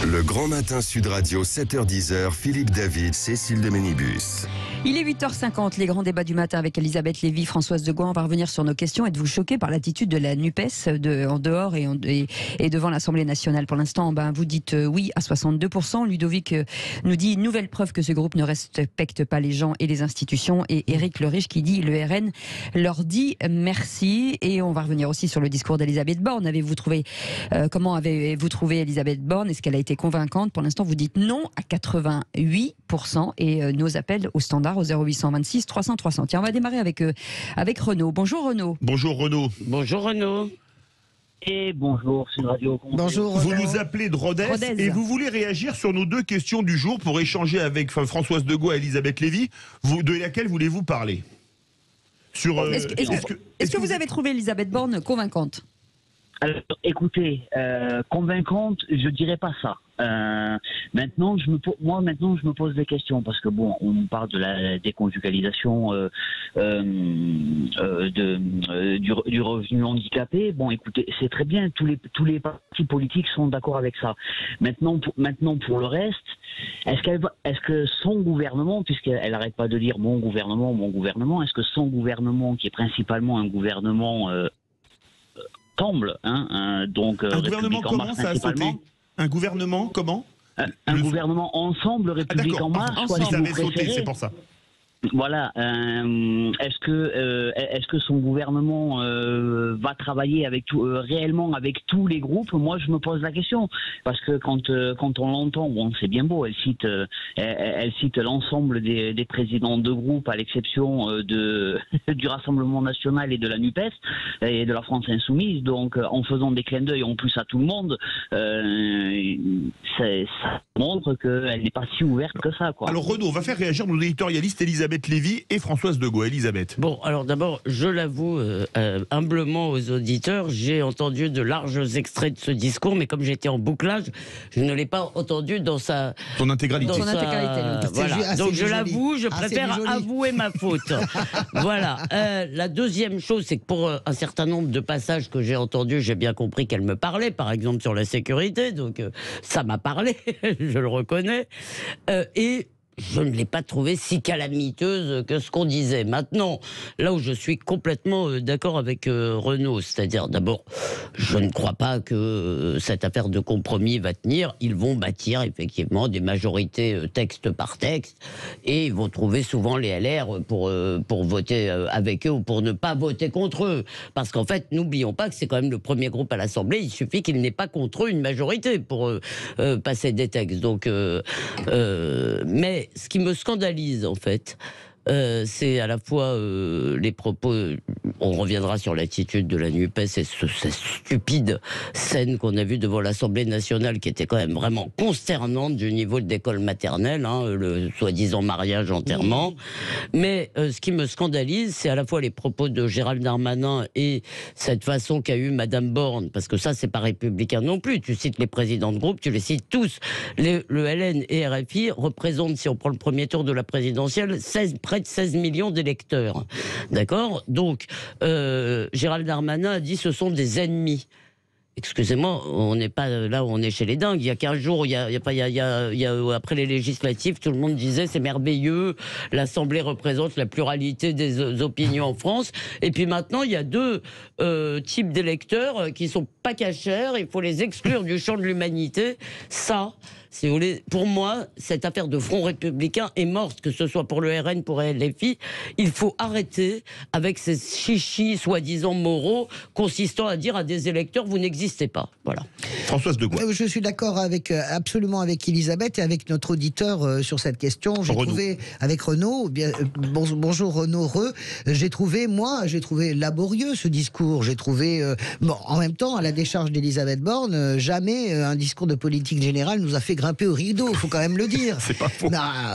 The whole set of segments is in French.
Le Grand Matin Sud Radio, 7h-10h, Philippe David, Cécile de Ménibus. Il est 8h50, les grands débats du matin avec Elisabeth Lévy, Françoise de Gouin. On va revenir sur nos questions. Êtes-vous choqués par l'attitude de la NUPES en dehors et devant l'Assemblée nationale? Pour l'instant, vous dites oui à 62%. Ludovic nous dit une nouvelle preuve que ce groupe ne respecte pas les gens et les institutions. Et Éric Le Riche qui dit le RN leur dit merci. Et on va revenir aussi sur le discours d'Elisabeth Borne. Comment avez-vous trouvé Elisabeth Borne? Est-ce qu'elle a été convaincante? Pour l'instant, vous dites non à 88%. Et nos appels au standard au 0826 300 300. Tiens, on va démarrer avec Renaud. Bonjour Renaud. Bonjour Renaud. Bonjour Renaud. Et bonjour, c'est une radio. Bonjour. Vous nous appelez de Rodez et vous voulez réagir sur nos deux questions du jour pour échanger avec Françoise de Gouin et Elisabeth Lévy. De laquelle voulez-vous parler? Est-ce que vous avez trouvé Elisabeth Borne convaincante? Alors, écoutez, convaincante, je dirais pas ça. Maintenant, je me pose des questions parce que bon, on parle de la déconjugalisation du revenu handicapé. Bon, écoutez, c'est très bien. Tous les partis politiques sont d'accord avec ça. Maintenant, pour le reste, est-ce que son gouvernement, puisqu'elle n'arrête pas de dire mon gouvernement, est-ce que son gouvernement, qui est principalement un gouvernement ensemble, donc un gouvernement comment ça a sauté? Un gouvernement comment? Un gouvernement ensemble, République en marche, quoi, si vous préférez. C'est pour ça. Voilà. Est-ce que son gouvernement va travailler réellement avec tous les groupes? Moi, je me pose la question parce que quand on l'entend, bon, c'est bien beau. Elle cite l'ensemble des présidents de groupe, à l'exception du Rassemblement national et de la NUPES et de la France insoumise. Donc, en faisant des clins d'œil en plus à tout le monde, ça montre qu'elle n'est pas si ouverte que ça, quoi. Alors Renaud, on va faire réagir nos éditorialistes Elisabeth Lévy et Françoise de Gouin. Elisabeth. Bon, alors d'abord, je l'avoue humblement aux auditeurs, j'ai entendu de larges extraits de ce discours, mais comme j'étais en bouclage, je ne l'ai pas entendu dans son intégralité. Voilà. Donc je l'avoue, je préfère avouer ma faute. Voilà. La deuxième chose, c'est que pour un certain nombre de passages que j'ai entendus, j'ai bien compris qu'elle me parlait, par exemple sur la sécurité, donc ça m'a parlé, je le reconnais. Et je ne l'ai pas trouvée si calamiteuse que ce qu'on disait. Maintenant, là où je suis complètement d'accord avec Renaud, c'est-à-dire d'abord, je ne crois pas que cette affaire de compromis va tenir. Ils vont bâtir effectivement des majorités texte par texte et ils vont trouver souvent les LR pour voter avec eux ou pour ne pas voter contre eux. Parce qu'en fait, n'oublions pas que c'est quand même le premier groupe à l'Assemblée. Il suffit qu'il n'ait pas contre eux une majorité pour passer des textes. Donc, mais ce qui me scandalise, en fait, c'est à la fois les propos, on reviendra sur l'attitude de la NUPES et cette stupide scène qu'on a vue devant l'Assemblée nationale qui était quand même vraiment consternante du niveau de l'école maternelle, le soi-disant mariage enterrement. Mais ce qui me scandalise, c'est à la fois les propos de Gérald Darmanin et cette façon qu'a eu Madame Borne, parce que ça c'est pas républicain non plus. Tu cites les présidents de groupe, tu les cites tous. Le LN et RFI représentent, si on prend le premier tour de la présidentielle, près de 16 millions d'électeurs. D'accord? Donc, Gérald Darmanin a dit ce sont des ennemis. Excusez-moi, on n'est pas là où on est chez les dingues. Il y a 15 jours, après les législatives, tout le monde disait c'est merveilleux, l'Assemblée représente la pluralité des opinions en France. Et puis maintenant, il y a deux types d'électeurs qui sont pas cachers, il faut les exclure du champ de l'humanité. Ça, si vous voulez, pour moi, cette affaire de Front républicain est morte, que ce soit pour le RN, pour LFI. Il faut arrêter avec ces chichis soi-disant moraux consistant à dire à des électeurs vous n'existez pas. Voilà. Françoise de Gouin. Je suis d'accord absolument avec Elisabeth et avec notre auditeur sur cette question. J'ai trouvé avec Renaud, bonjour Renaud, j'ai trouvé laborieux ce discours. J'ai trouvé, en même temps, à la décharge d'Elisabeth Borne, jamais un discours de politique générale nous a fait grimper au rideau, il faut quand même le dire. C'est pas faux.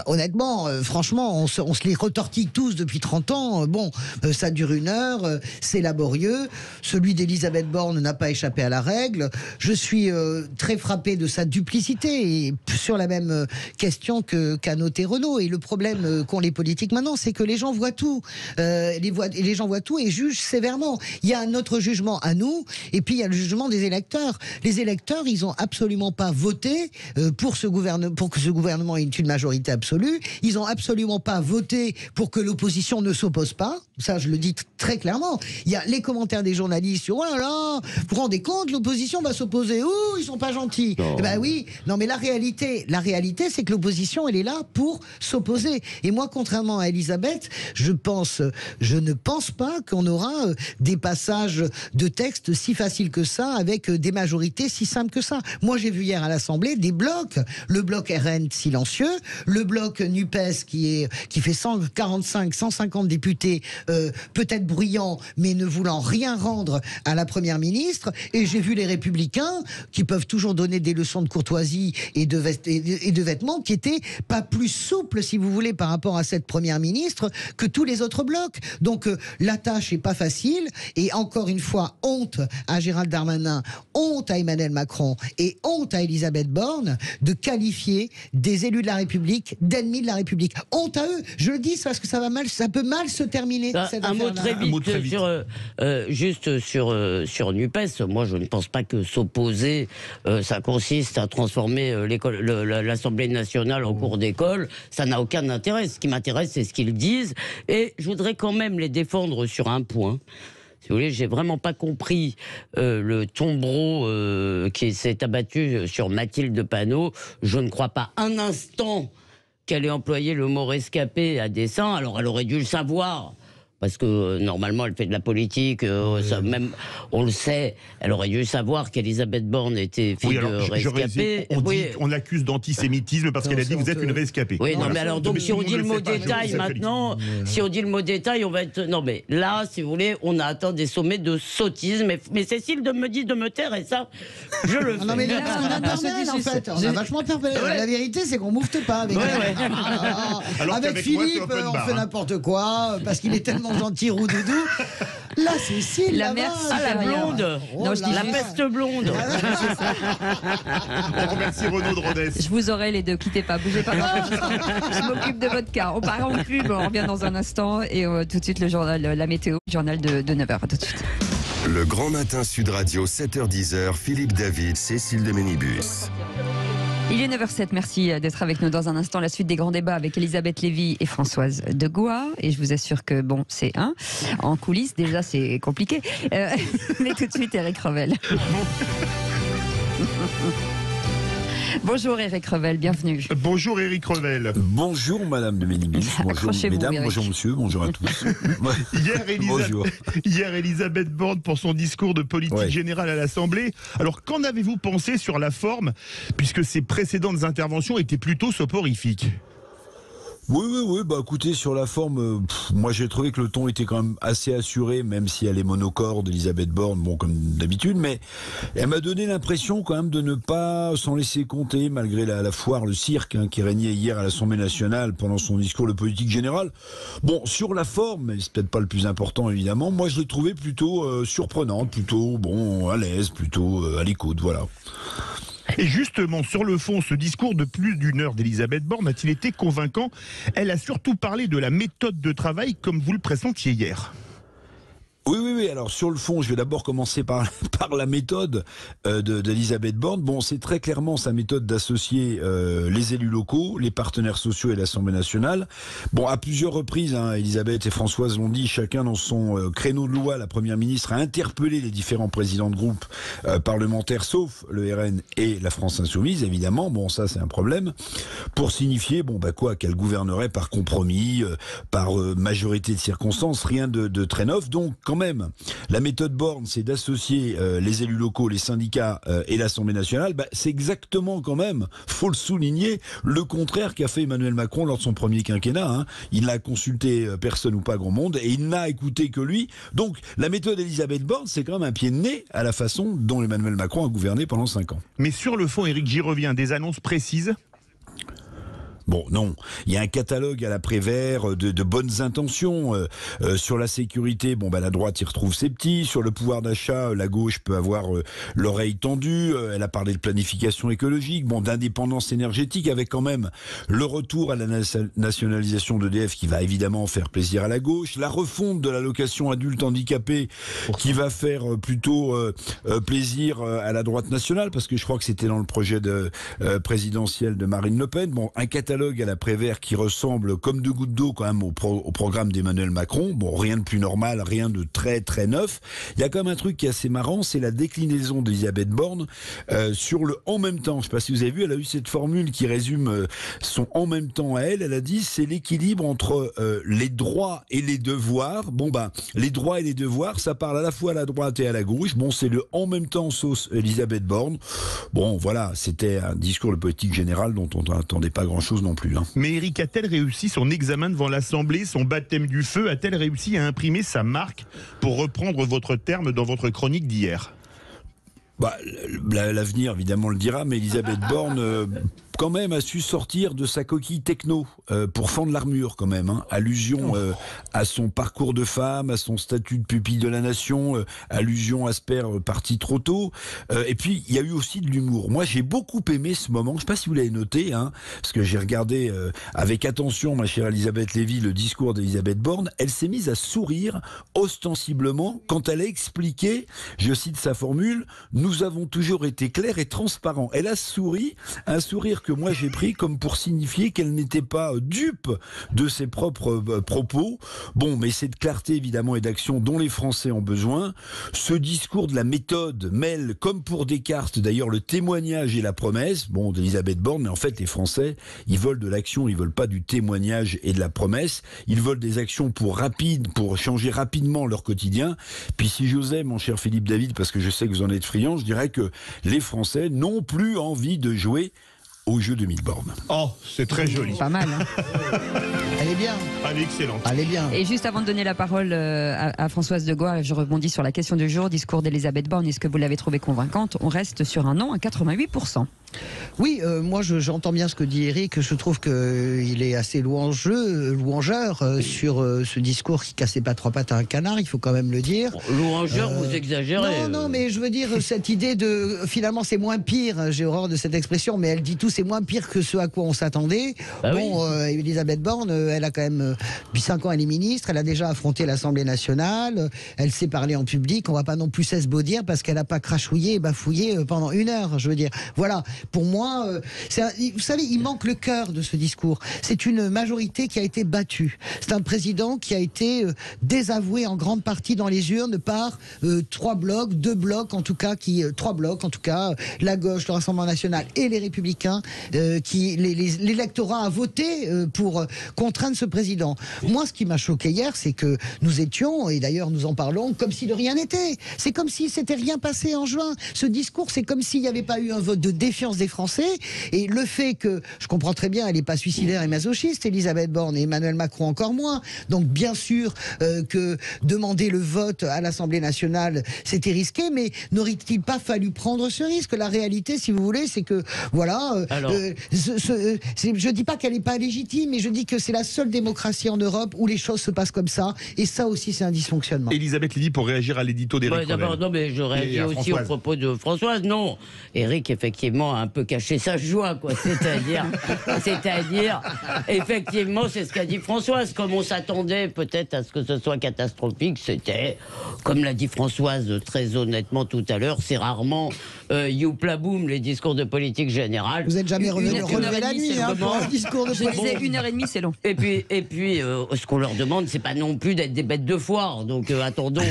Honnêtement, franchement, on se les retortille tous depuis 30 ans. Bon, ça dure 1 heure, c'est laborieux. Celui d'Elisabeth Borne n'a pas échappé à la règle. Je suis très frappé de sa duplicité, et sur la même question qu'a noté Renaud. Et le problème qu'ont les politiques maintenant, c'est que les gens voient tout. Les gens voient tout et jugent sévèrement. Il y a un autre jugement à nous, et puis il y a le jugement des électeurs. Les électeurs, ils n'ont absolument pas voté pour que ce gouvernement ait une majorité absolue. Ils n'ont absolument pas voté pour que l'opposition ne s'oppose pas. Ça, je le dis très clairement. Il y a les commentaires des journalistes sur « Oh là là, vous vous rendez compte, l'opposition va s'opposer. Ouh, ils sont pas gentils. » Eh ben oui, non mais la réalité, c'est que l'opposition, elle est là pour s'opposer. Et moi, contrairement à Elisabeth, je ne pense pas qu'on aura des passages de texte si faciles que ça, avec des majorités si simples que ça. Moi, j'ai vu hier à l'Assemblée des blocs. Le bloc RN silencieux, le bloc NUPES qui fait 145, 150 députés, peut-être bruyants, mais ne voulant rien rendre à la Première ministre. Et j'ai vu les Républicains qui peuvent toujours donner des leçons de courtoisie et de vêtements, qui étaient pas plus souples, si vous voulez, par rapport à cette Première ministre que tous les autres blocs. Donc la tâche est pas facile. Et encore une fois, honte à Gérald Darmanin, honte à Emmanuel Macron et honte à Elisabeth Borne de qualifier des élus de la République d'ennemis de la République. Honte à eux. Je le dis parce que ça peut mal se terminer. Un mot très vite, juste sur NUPES. Moi, je ne pense pas que s'opposer, ça consiste à transformer l'Assemblée nationale en cours d'école. Ça n'a aucun intérêt. Ce qui m'intéresse, c'est ce qu'ils disent. Et je voudrais quand même les défendre sur un point. Si vous voulez, j'ai vraiment pas compris le tombereau qui s'est abattu sur Mathilde Panot. Je ne crois pas un instant qu'elle ait employé le mot rescapé à dessein. Alors elle aurait dû le savoir. Parce que normalement, elle fait de la politique, même, on le sait, elle aurait dû savoir qu'Elisabeth Borne était fille de rescapée. On l'accuse d'antisémitisme parce qu'elle a dit vous êtes une rescapée. Oui, non, mais alors, donc, si on dit le mot détail maintenant, si on dit le mot détail, on va être. Non, mais là, si vous voulez, on a atteint des sommets de sottisme. Mais Cécile me dit de me taire, et ça, je le fais. Non, mais en fait, on a vachement perpétué. La vérité, c'est qu'on moufte pas avec avec Philippe, on fait n'importe quoi, parce qu'il est tellement gentil roudoudou. Là, Cécile, la blonde. Non, je dis la peste blonde. On remercie Renaud de Rodez. Je vous aurai les deux, quittez pas, bougez pas. Je m'occupe de votre cas. On part en pub, on revient dans un instant et tout de suite le journal, la météo, le journal de 9h. À tout de suite. Le Grand Matin Sud Radio, 7h-10h, Philippe David, Cécile de Ménibus. Il est 9h07, merci d'être avec nous dans un instant. La suite des grands débats avec Elisabeth Lévy et Françoise de Goa. Et je vous assure que, bon, c'est en coulisses, déjà c'est compliqué. Mais tout de suite, Éric Revel. Bonjour Éric Revel, bienvenue. Bonjour Éric Revel. Bonjour Madame de Ménibus, bonjour mesdames, Eric. Bonjour monsieur, bonjour à tous. Hier, Elisabeth Borne pour son discours de politique générale à l'Assemblée. Alors qu'en avez-vous pensé sur la forme, puisque ses précédentes interventions étaient plutôt soporifiques ? Oui, bah écoutez, sur la forme, moi j'ai trouvé que le ton était quand même assez assuré, même si elle est monocorde, Elisabeth Borne, bon comme d'habitude, mais elle m'a donné l'impression quand même de ne pas s'en laisser compter, malgré la foire, le cirque qui régnait hier à l'Assemblée nationale pendant son discours de politique générale. Bon, sur la forme, mais c'est peut-être pas le plus important évidemment, moi je l'ai trouvée plutôt surprenante, plutôt à l'aise, plutôt à l'écoute, voilà. Et justement, sur le fond, ce discours de plus d'1 heure d'Elisabeth Borne a-t-il été convaincant ? Elle a surtout parlé de la méthode de travail comme vous le pressentiez hier. Oui. Alors sur le fond, je vais d'abord commencer par la méthode d'Elisabeth Borne. Bon, c'est très clairement sa méthode d'associer les élus locaux, les partenaires sociaux et l'Assemblée nationale. Bon, à plusieurs reprises, Elisabeth et Françoise l'ont dit, chacun dans son créneau de loi, la Première ministre a interpellé les différents présidents de groupes parlementaires, sauf le RN et la France Insoumise, évidemment. Bon, ça c'est un problème. Pour signifier, qu'elle gouvernerait par compromis, par majorité de circonstances, rien de très neuf. Donc, quand quand même, la méthode Borne, c'est d'associer les élus locaux, les syndicats et l'Assemblée nationale. C'est exactement quand même, faut le souligner, le contraire qu'a fait Emmanuel Macron lors de son premier quinquennat. Hein. Il n'a consulté personne ou pas grand monde et il n'a écouté que lui. Donc la méthode Elisabeth Borne, c'est quand même un pied de nez à la façon dont Emmanuel Macron a gouverné pendant 5 ans. Mais sur le fond, Éric, j'y reviens, des annonces précises? Bon, non, il y a un catalogue à la Prévert de bonnes intentions. Sur la sécurité, la droite y retrouve ses petits. Sur le pouvoir d'achat, la gauche peut avoir l'oreille tendue. Elle a parlé de planification écologique, d'indépendance énergétique, avec quand même le retour à la nationalisation d'EDF qui va évidemment faire plaisir à la gauche. La refonte de l'allocation adulte handicapé qui va faire plutôt plaisir à la droite nationale, parce que je crois que c'était dans le projet présidentiel de Marine Le Pen. Un catalogue à la Prévert qui ressemble comme deux gouttes d'eau quand même au programme d'Emmanuel Macron. Rien de plus normal, rien de très très neuf. Il y a quand même un truc qui est assez marrant, c'est la déclinaison d'Elisabeth Borne sur le en même temps. Je ne sais pas si vous avez vu, elle a eu cette formule qui résume son en même temps à elle. Elle a dit c'est l'équilibre entre les droits et les devoirs. Les droits et les devoirs, ça parle à la fois à la droite et à la gauche. C'est le en même temps sauce Elisabeth Borne. Voilà, c'était un discours de politique générale dont on n'attendait pas grand-chose non plus. Mais Éric, a-t-elle réussi son examen devant l'Assemblée, son baptême du feu? A-t-elle réussi à imprimer sa marque, pour reprendre votre terme dans votre chronique d'hier? L'avenir, évidemment, le dira, mais Elisabeth Borne... quand même a su sortir de sa coquille techno pour fendre l'armure quand même. Allusion à son parcours de femme, à son statut de pupille de la nation, allusion à Asper parti trop tôt. Et puis il y a eu aussi de l'humour. Moi j'ai beaucoup aimé ce moment, je ne sais pas si vous l'avez noté, parce que j'ai regardé avec attention, ma chère Elisabeth Lévy, le discours d'Elisabeth Borne. Elle s'est mise à sourire ostensiblement quand elle a expliqué, je cite sa formule, « Nous avons toujours été clairs et transparents ». Elle a souri, un sourire que moi j'ai pris comme pour signifier qu'elle n'était pas dupe de ses propres propos. Mais cette clarté évidemment et d'action dont les Français ont besoin. Ce discours de la méthode mêle, comme pour Descartes d'ailleurs, le témoignage et la promesse, d'Elisabeth Borne, mais en fait les Français, ils veulent de l'action, ils veulent pas du témoignage et de la promesse, ils veulent des actions pour changer rapidement leur quotidien. Puis si j'osais, mon cher Philippe David, parce que je sais que vous en êtes friand, je dirais que les Français n'ont plus envie de jouer au jeu de 1000 bornes. Oh, c'est très joli. Pas mal. Elle est bien. Elle est excellente. Elle est bien. Et juste avant de donner la parole à Françoise de Gois, je rebondis sur la question du jour, discours d'Elisabeth Borne. Est-ce que vous l'avez trouvée convaincante? On reste sur un non à 88%. Oui, moi j'entends bien ce que dit Éric. Je trouve qu'il est assez louangeur sur ce discours qui cassait pas trois pattes à un canard, il faut quand même le dire. Louangeur, vous exagérez. Non, mais je veux dire, cette idée de finalement c'est moins pire, j'ai horreur de cette expression, mais elle dit tout, c'est moins pire que ce à quoi on s'attendait. Elisabeth Borne, elle a quand même, depuis 5 ans, elle est ministre, elle a déjà affronté l'Assemblée nationale, elle sait parler en public, on va pas non plus s'esbaudir parce qu'elle n'a pas crachouillé et bafouillé pendant 1 heure, je veux dire. Voilà. Pour moi, vous savez, il manque le cœur de ce discours. C'est une majorité qui a été battue. C'est un président qui a été désavoué en grande partie dans les urnes par 3 blocs, 2 blocs en tout cas, 3 blocs en tout cas, la gauche, le Rassemblement national et les Républicains, l'électorat a voté pour contraindre ce président. Moi, ce qui m'a choqué hier, c'est que nous étions, et d'ailleurs nous en parlons, comme si de rien n'était. C'est comme si c'était rien passé en juin. Ce discours, c'est comme s'il n'y avait pas eu un vote de défiance des Français, et le fait que, je comprends très bien, elle n'est pas suicidaire et masochiste, Elisabeth Borne, et Emmanuel Macron encore moins, donc bien sûr que demander le vote à l'Assemblée nationale, c'était risqué, mais n'aurait-il pas fallu prendre ce risque? La réalité, si vous voulez, c'est que, voilà, je dis pas qu'elle n'est pas légitime, mais je dis que c'est la seule démocratie en Europe où les choses se passent comme ça, et ça aussi c'est un dysfonctionnement. Elisabeth Lévy, pour réagir à l'édito d'Éric. D'abord, non, mais je réagis aussi au propos de Françoise. Non, Éric, effectivement, a un peu caché sa joie, quoi. C'est-à-dire, effectivement, c'est ce qu'a dit Françoise. Comme on s'attendait peut-être à ce que ce soit catastrophique, c'était, comme l'a dit Françoise très honnêtement tout à l'heure, c'est rarement youpla boum, les discours de politique générale. Vous n'êtes jamais relevé la nuit pour un discours de politique. Je disais 1h30, c'est long. Et puis ce qu'on leur demande, c'est pas non plus d'être des bêtes de foire. Donc attendons.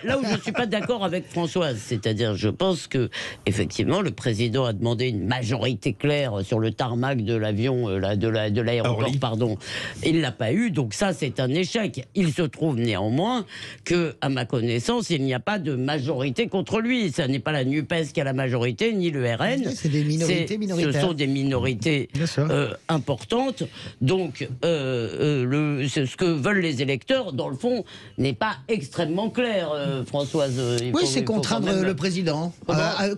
Là où je ne suis pas d'accord avec Françoise, c'est-à-dire je pense que effectivement le président a demandé une majorité claire sur le tarmac de l'avion, de l'aéroport, pardon. Il l'a pas eu, donc ça c'est un échec. Il se trouve néanmoins que, à ma connaissance, il n'y a pas de majorité contre lui. Ça n'est pas la NUPES qui a la majorité, ni le RN. C'est des minorités minoritaires. Ce sont des minorités importantes. Donc, ce que veulent les électeurs, dans le fond, n'est pas extrêmement clair, Françoise. Oui, c'est contraindre le président.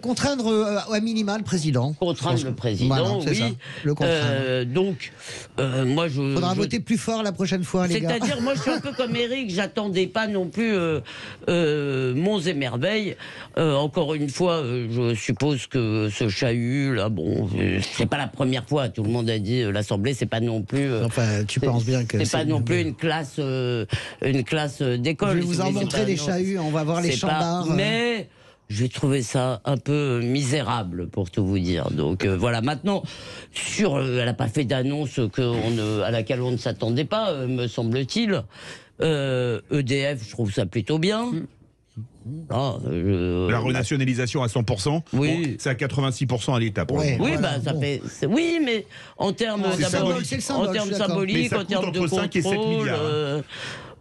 Contraindre à minima le président. Contraindre le président, voilà, oui. Le contraindre. Donc, moi, je... Faudra voter plus fort la prochaine fois, les gars. C'est-à-dire, moi, je suis un peu comme Eric, j'attendais pas non plus monts et merveilles. Encore une fois, je suppose que ce chahut, là, bon, c'est pas la première fois. Tout le monde a dit l'Assemblée, c'est pas non plus. Enfin, tu penses bien que c'est pas non plus une classe d'école. Je vais vous en montrer des chahuts. On va voir les chambards. Mais j'ai trouvé ça un peu misérable, pour tout vous dire. Donc voilà, maintenant, elle n'a pas fait d'annonce à laquelle on ne s'attendait pas, me semble-t-il. EDF, je trouve ça plutôt bien. La renationalisation à 100%, oui. Bon, c'est à 86% à l'État. Oui, voilà, ça fait. Oui, mais en termes symboliques, en termes de contrôle. 5 et 7 milliards.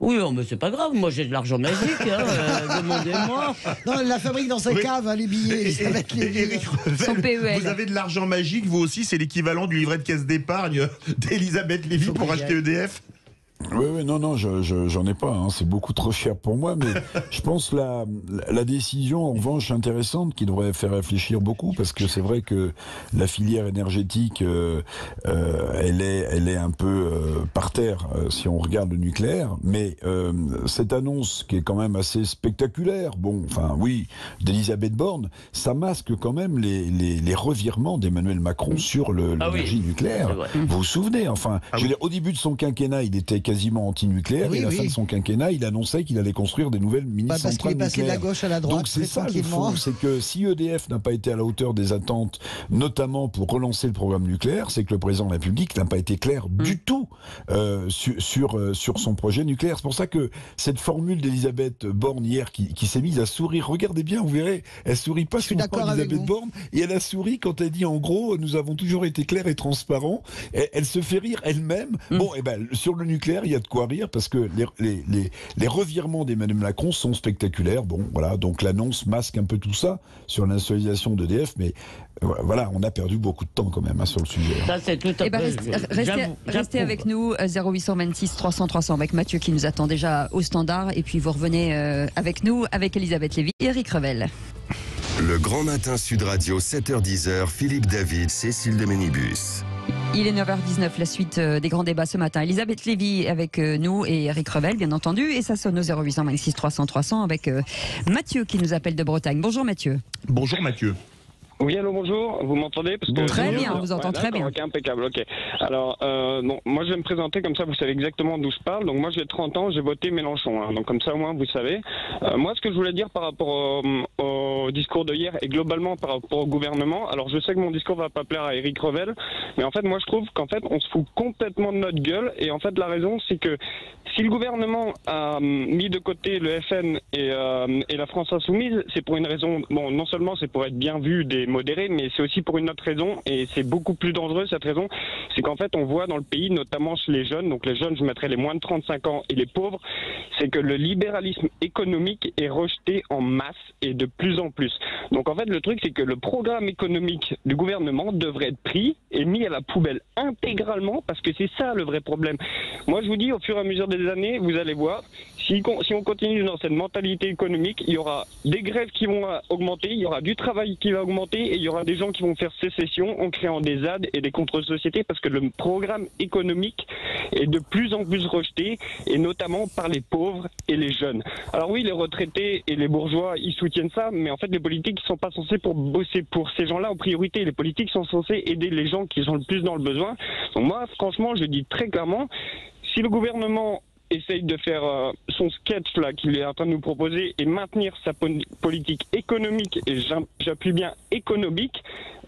Oui, mais c'est pas grave, moi j'ai de l'argent magique, demandez-moi. Non, elle la fabrique dans sa cave, les billets. Éric Revel, vous avez de l'argent magique, vous aussi, c'est l'équivalent du livret de caisse d'épargne d'Elisabeth Lévy pour acheter EDF. Oui, non, j'en ai pas. Hein. C'est beaucoup trop cher pour moi, mais je pense la décision, en revanche, intéressante, qui devrait faire réfléchir beaucoup, parce que c'est vrai que la filière énergétique, elle est un peu par terre si on regarde le nucléaire. Mais cette annonce, qui est quand même assez spectaculaire, d'Elisabeth Borne, ça masque quand même les revirements d'Emmanuel Macron sur l'énergie nucléaire. Vous vous souvenez, je veux dire, au début de son quinquennat, il était quasiment anti-nucléaire, et à la fin de son quinquennat, il annonçait qu'il allait construire des nouvelles mini-centrales nucléaires. Parce qu'il est passé de la gauche à la droite. Donc c'est ça le fond, c'est que si EDF n'a pas été à la hauteur des attentes, notamment pour relancer le programme nucléaire, c'est que le président de la République n'a pas été clair du tout sur son projet nucléaire. C'est pour ça que cette formule d'Elisabeth Borne hier qui s'est mise à sourire, regardez bien, vous verrez, elle sourit pas sur Elisabeth Borne, et elle a souri quand elle dit en gros, nous avons toujours été clairs et transparents. Elle se fait rire elle-même. Bon, et ben sur le nucléaire, il y a de quoi rire, parce que les revirements d'Emmanuel Macron sont spectaculaires. Bon, voilà, donc l'annonce masque un peu tout ça sur l'industrialisation d'EDF, mais voilà, on a perdu beaucoup de temps quand même sur le sujet. Ça, c'est tout à fait. Restez avec nous, 0826 300 300, avec Mathieu qui nous attend déjà au standard, et puis vous revenez avec nous, avec Elisabeth Lévy et Éric Revel. Le Grand Matin Sud Radio, 7h-10h, Philippe David, Cécile de Ménibus. Il est 9h19, la suite des grands débats ce matin. Elisabeth Lévy avec nous et Éric Revel, bien entendu. Et ça sonne au 0826 300 300 avec Mathieu qui nous appelle de Bretagne. Bonjour Mathieu. Bonjour Mathieu. Oui, allô, bonjour, vous m'entendez? Très bien, on vous entend très bien. Ok, impeccable, ok. Alors, moi je vais me présenter, comme ça vous savez exactement d'où je parle. Donc moi j'ai 30 ans, j'ai voté Mélenchon, hein, donc comme ça au moins vous savez. Moi ce que je voulais dire par rapport au discours de hier et globalement par rapport au gouvernement, alors je sais que mon discours va pas plaire à Éric Revel, mais en fait moi je trouve qu'en fait on se fout complètement de notre gueule, et en fait la raison c'est que si le gouvernement a mis de côté le FN et la France Insoumise, c'est pour une raison, bon non seulement c'est pour être bien vu des modérés, mais c'est aussi pour une autre raison, et c'est beaucoup plus dangereux cette raison, c'est qu'en fait on voit dans le pays, notamment chez les jeunes, donc les jeunes je mettrais les moins de 35 ans et les pauvres, c'est que le libéralisme économique est rejeté en masse et de plus en plus. Donc en fait le truc c'est que le programme économique du gouvernement devrait être pris et mis à la poubelle intégralement, parce que c'est ça le vrai problème. Moi je vous dis, au fur et à mesure des années, vous allez voir, si on continue dans cette mentalité économique, il y aura des grèves qui vont augmenter, il y aura du travail qui va augmenter, et il y aura des gens qui vont faire sécession en créant des ZAD et des contre-sociétés, parce que le programme économique est de plus en plus rejeté, et notamment par les pauvres et les jeunes. Alors oui, les retraités et les bourgeois, ils soutiennent ça, mais en fait les politiques ne sont pas censés pour bosser pour ces gens-là en priorité. Les politiques sont censés aider les gens qui sont le plus dans le besoin. Donc moi, franchement, je dis très clairement, si le gouvernement essaye de faire son sketch là qu'il est en train de nous proposer et maintenir sa politique économique, et j'appuie bien économique,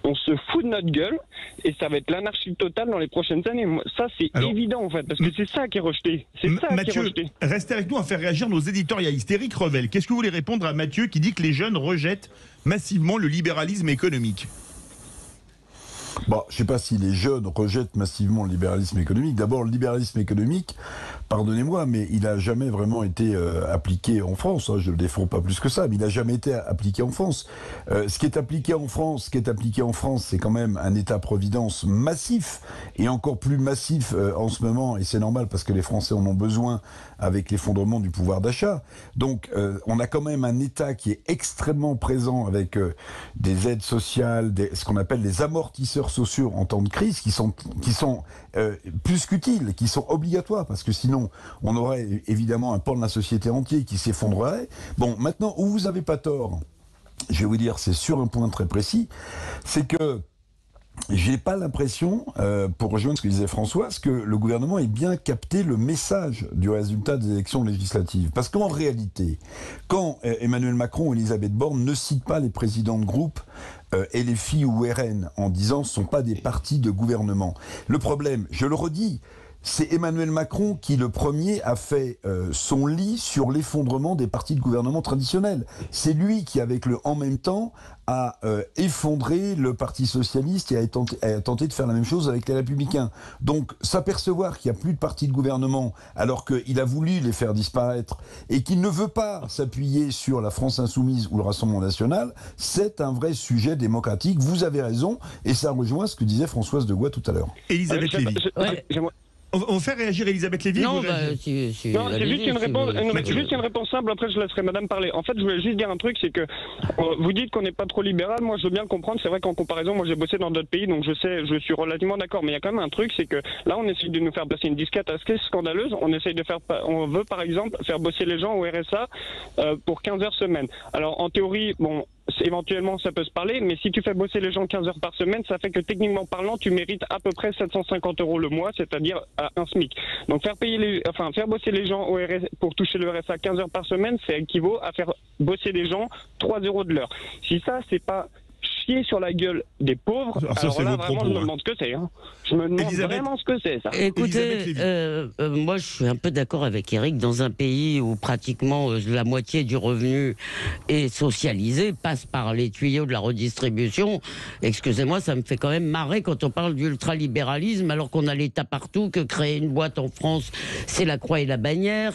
on se fout de notre gueule et ça va être l'anarchie totale dans les prochaines années. Ça, c'est évident en fait, parce que c'est ça qui est rejeté. C'est ça Mathieu, qui est rejeté. Restez avec nous à faire réagir nos éditorialistes. Éric Revel, qu'est-ce que vous voulez répondre à Mathieu qui dit que les jeunes rejettent massivement le libéralisme économique? Bon, je ne sais pas si les jeunes rejettent massivement le libéralisme économique. D'abord, le libéralisme économique, pardonnez-moi, mais il n'a jamais vraiment été appliqué en France. Je ne le défends pas plus que ça, mais il n'a jamais été appliqué en France. Ce qui est appliqué en France, c'est quand même un État-providence massif, et encore plus massif en ce moment, et c'est normal parce que les Français en ont besoin avec l'effondrement du pouvoir d'achat. Donc, on a quand même un État qui est extrêmement présent avec des aides sociales, ce qu'on appelle des amortisseurs sociaux en temps de crise qui sont plus qu'utiles, qui sont obligatoires, parce que sinon on aurait évidemment un pan de la société entier qui s'effondrerait. Bon, maintenant, où vous n'avez pas tort, je vais vous dire, c'est sur un point très précis, c'est que j'ai pas l'impression, pour rejoindre ce que disait Françoise, que le gouvernement ait bien capté le message du résultat des élections législatives. Parce qu'en réalité, quand Emmanuel Macron ou Elisabeth Borne ne citent pas les présidents de groupe LFI ou RN en disant ce ne sont pas des partis de gouvernement. Le problème, je le redis, c'est Emmanuel Macron qui, le premier, a fait son lit sur l'effondrement des partis de gouvernement traditionnels. C'est lui qui, avec le « en même temps », a effondré le Parti socialiste et a tenté de faire la même chose avec les Républicains. Donc, s'apercevoir qu'il n'y a plus de partis de gouvernement alors qu'il a voulu les faire disparaître et qu'il ne veut pas s'appuyer sur la France Insoumise ou le Rassemblement National, c'est un vrai sujet démocratique. Vous avez raison, et ça rejoint ce que disait Françoise de Gois tout à l'heure. Elisabeth Lévy. On fait réagir Elisabeth Lévy? Non, c'est juste une réponse simple, après je laisserai madame parler. En fait, je voulais juste dire un truc, c'est que vous dites qu'on n'est pas trop libéral, moi je veux bien le comprendre, c'est vrai qu'en comparaison, moi j'ai bossé dans d'autres pays, donc je suis relativement d'accord, mais il y a quand même un truc, c'est que là on essaye de nous faire passer une disquette assez scandaleuse, on veut par exemple faire bosser les gens au RSA pour 15 heures semaine. Alors en théorie, bon, éventuellement ça peut se parler, mais si tu fais bosser les gens 15 heures par semaine, ça fait que techniquement parlant, tu mérites à peu près 750 € le mois, c'est-à-dire à un SMIC. Donc faire bosser les gens au RSA, pour toucher le RSA 15 heures par semaine, ça équivaut à faire bosser les gens 3 € de l'heure. Si ça, c'est pas chier sur la gueule des pauvres, alors là, vraiment, je me demande ce que c'est. Je me demande vraiment ce que c'est, ça. Écoutez, moi, je suis un peu d'accord avec Eric. Dans un pays où pratiquement la moitié du revenu est socialisé, passe par les tuyaux de la redistribution, excusez-moi, ça me fait quand même marrer quand on parle d'ultralibéralisme, alors qu'on a l'État partout, que créer une boîte en France, c'est la croix et la bannière.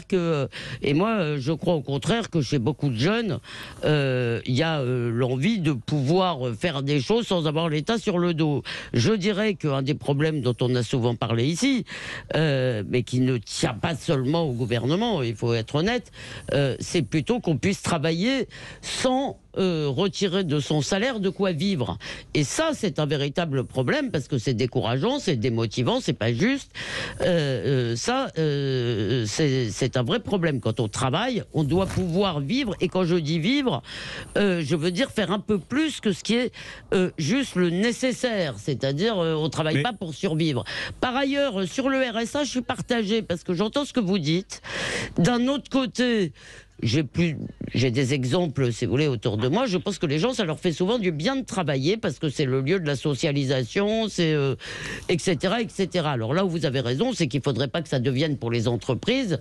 Et moi, je crois au contraire que chez beaucoup de jeunes, il y a l'envie de pouvoir faire des choses sans avoir l'État sur le dos. Je dirais qu'un des problèmes dont on a souvent parlé ici, mais qui ne tient pas seulement au gouvernement, il faut être honnête, c'est plutôt qu'on puisse travailler sans retirer de son salaire de quoi vivre. Et ça, c'est un véritable problème parce que c'est décourageant, c'est démotivant, c'est pas juste. C'est un vrai problème. Quand on travaille, on doit pouvoir vivre. Et quand je dis vivre, je veux dire faire un peu plus que ce qui est juste le nécessaire. C'est-à-dire, on travaille pas pour survivre. Par ailleurs, sur le RSA, je suis partagée parce que j'entends ce que vous dites. D'un autre côté, j'ai des exemples, si vous voulez, autour de moi. Je pense que les gens, ça leur fait souvent du bien de travailler parce que c'est le lieu de la socialisation, etc., etc. Alors là où vous avez raison, c'est qu'il ne faudrait pas que ça devienne pour les entreprises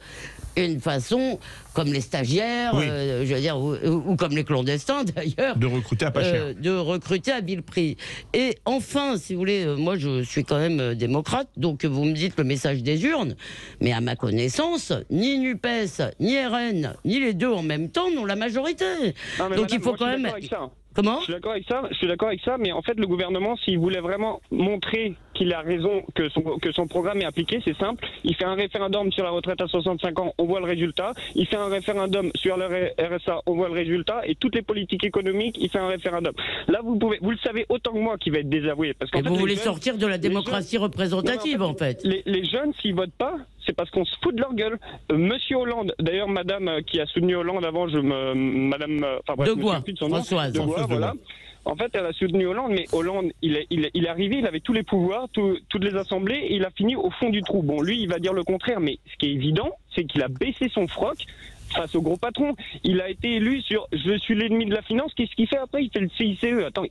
une façon, comme les stagiaires, je veux dire, ou comme les clandestins d'ailleurs, de recruter à pas cher, de recruter à vil prix. Et enfin, si vous voulez, moi je suis quand même démocrate, donc vous me dites le message des urnes, mais à ma connaissance, ni NUPES, ni RN, ni les deux en même temps n'ont la majorité. Non, donc madame, il faut quand même. Comment ? Je suis d'accord avec ça, mais en fait le gouvernement, s'il voulait vraiment montrer qu'il a raison, que son programme est appliqué, c'est simple. Il fait un référendum sur la retraite à 65 ans, on voit le résultat. Il fait un référendum sur le RSA, on voit le résultat. Et toutes les politiques économiques, il fait un référendum. Là, vous le savez autant que moi qui va être désavoué. Parce et vous voulez sortir de la démocratie représentative, en fait. Les jeunes, s'ils votent pas, c'est parce qu'on se fout de leur gueule. Monsieur Hollande, d'ailleurs, madame qui a soutenu Hollande avant, de Gois, Françoise. Voilà. En fait, elle a soutenu Hollande, mais Hollande, il est arrivé, il avait tous les pouvoirs, toutes les assemblées, et il a fini au fond du trou. Bon, lui, il va dire le contraire, mais ce qui est évident, c'est qu'il a baissé son froc face au gros patron. Il a été élu sur « je suis l'ennemi de la finance ». Qu'est-ce qu'il fait après? Il fait le CICE. Attends,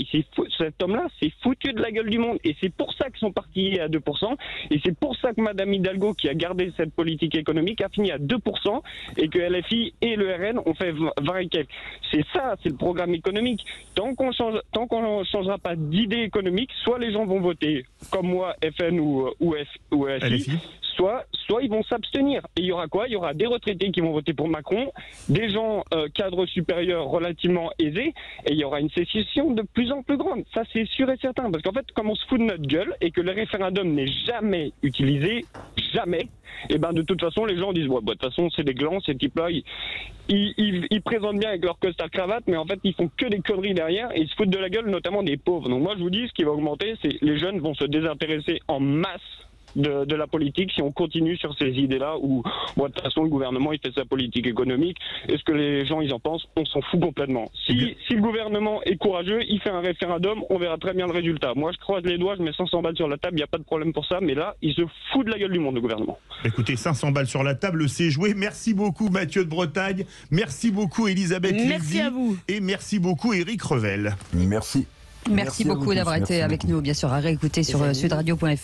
cet homme-là s'est foutu de la gueule du monde. Et c'est pour ça que son parti est à 2%. Et c'est pour ça que Madame Hidalgo, qui a gardé cette politique économique, a fini à 2%. Et que LFI et le RN ont fait 20 et quelques. C'est ça, c'est le programme économique. Tant qu'on changera pas d'idée économique, soit les gens vont voter comme moi, FN ou LFI, soit ils vont s'abstenir. Et il y aura quoi? Il y aura des retraités qui vont voter pour Macron, des gens cadres supérieurs relativement aisés, et il y aura une sécession de plus en plus grande. Ça, c'est sûr et certain. Parce qu'en fait, comme on se fout de notre gueule et que le référendum n'est jamais utilisé, jamais, et ben de toute façon, les gens disent ouais, bah, de toute façon, c'est des glands, ces types-là, ils présentent bien avec leur costard cravate, mais en fait, ils font que des conneries derrière et ils se foutent de la gueule, notamment des pauvres. Donc moi, je vous dis, ce qui va augmenter, c'est les jeunes vont se désintéresser en masse de la politique si on continue sur ces idées-là où, bon, de toute façon, le gouvernement, il fait sa politique économique. Et ce que les gens, ils en pensent, on s'en fout complètement. Si le gouvernement est courageux, il fait un référendum, on verra très bien le résultat. Moi, je croise les doigts, je mets 500 balles sur la table, il n'y a pas de problème pour ça, mais là, il se fout de la gueule du monde, le gouvernement. Écoutez, 500 balles sur la table, c'est joué. Merci beaucoup, Mathieu de Bretagne. Merci beaucoup, Elisabeth Lévy. Merci à vous. Et merci beaucoup, Éric Revel. Merci. Merci beaucoup d'avoir été avec nous, bien sûr, à réécouter sur sudradio.fr.